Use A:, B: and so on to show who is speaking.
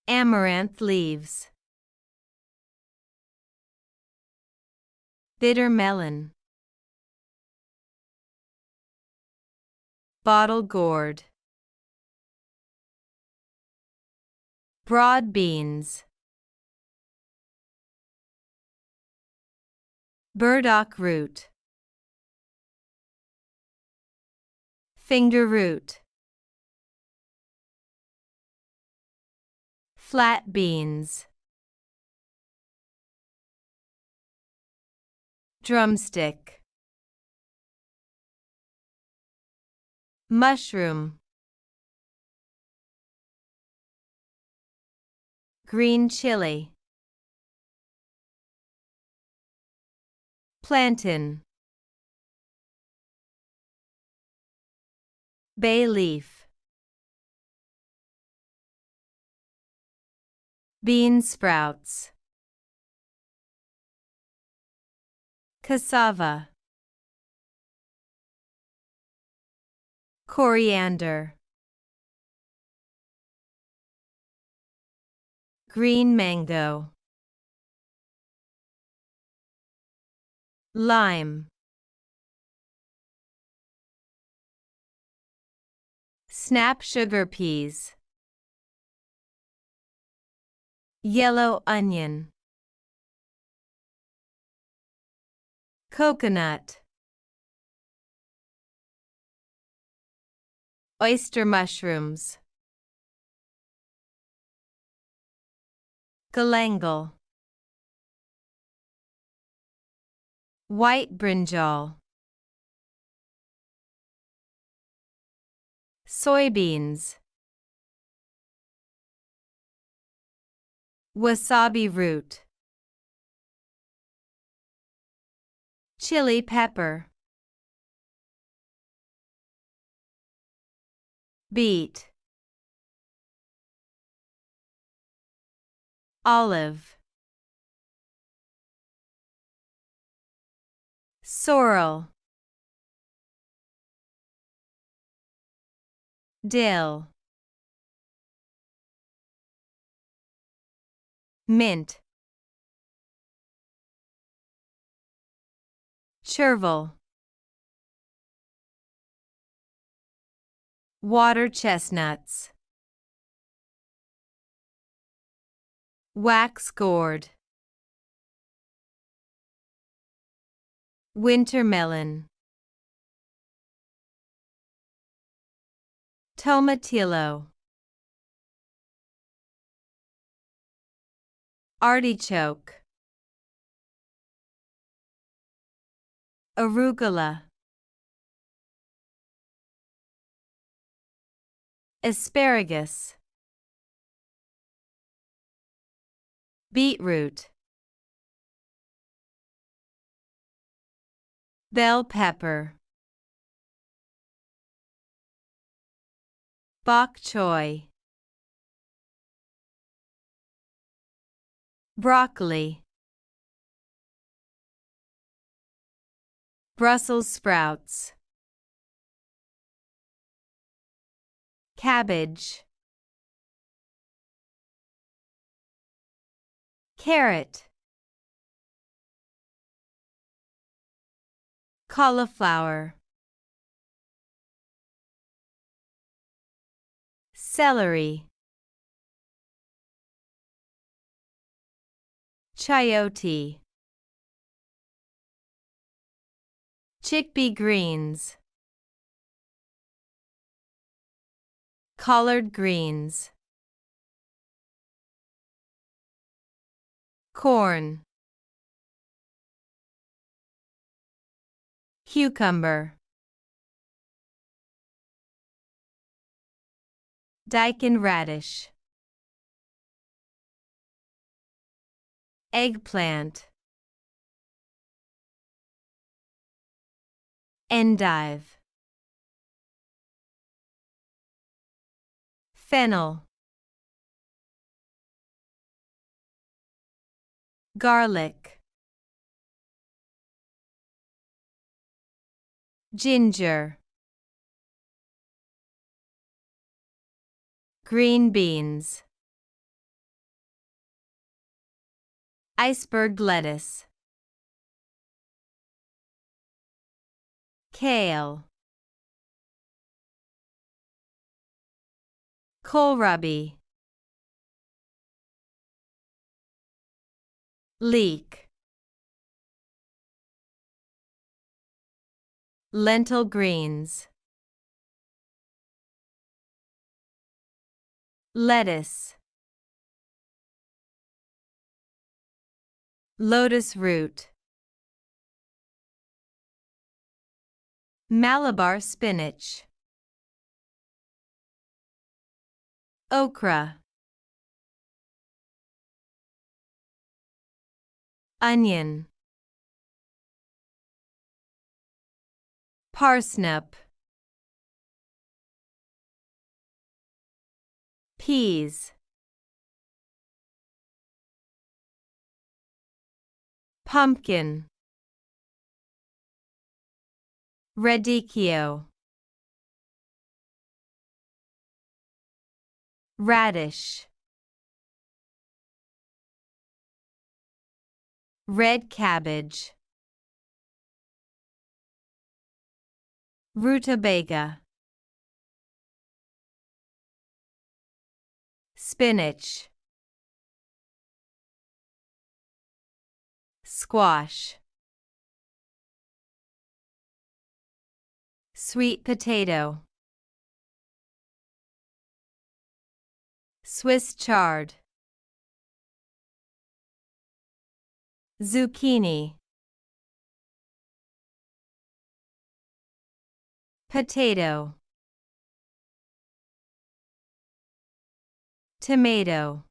A: Amaranth leaves. Bitter melon. Bottle gourd. Broad beans. Burdock root. Finger root. Flat beans. Drumstick. Mushroom. Green chili. Plantain. Bay leaf. Bean sprouts. Cassava. Coriander. Green mango. Lime. Snap sugar peas. Yellow onion. Coconut. Oyster mushrooms. Galangal. White brinjal. Soybeans. Wasabi root. Chili pepper. Beet. Olive. Sorrel. Dill. Mint. Chervil. Water chestnuts. Wax gourd. Winter melon. Tomatillo. Artichoke. Arugula. Asparagus. Beetroot. Bell pepper. Bok choy. Broccoli. Brussels sprouts. Cabbage. Carrot. Cauliflower. Celery. Chayote. Chickpea greens. Collard greens. Corn. Cucumber. Daikon radish. Eggplant. Endive. Fennel. Garlic. Ginger. Green beans. Iceberg lettuce. Kale. Kohlrabi. Leek. Lentil greens. Lettuce. Lotus root. Malabar spinach. Okra. Onion. Parsnip. Peas. Pumpkin. Radicchio. Radish. Red cabbage. Rutabaga. Spinach. Squash. Sweet potato. Swiss chard. Zucchini. Potato. Tomato.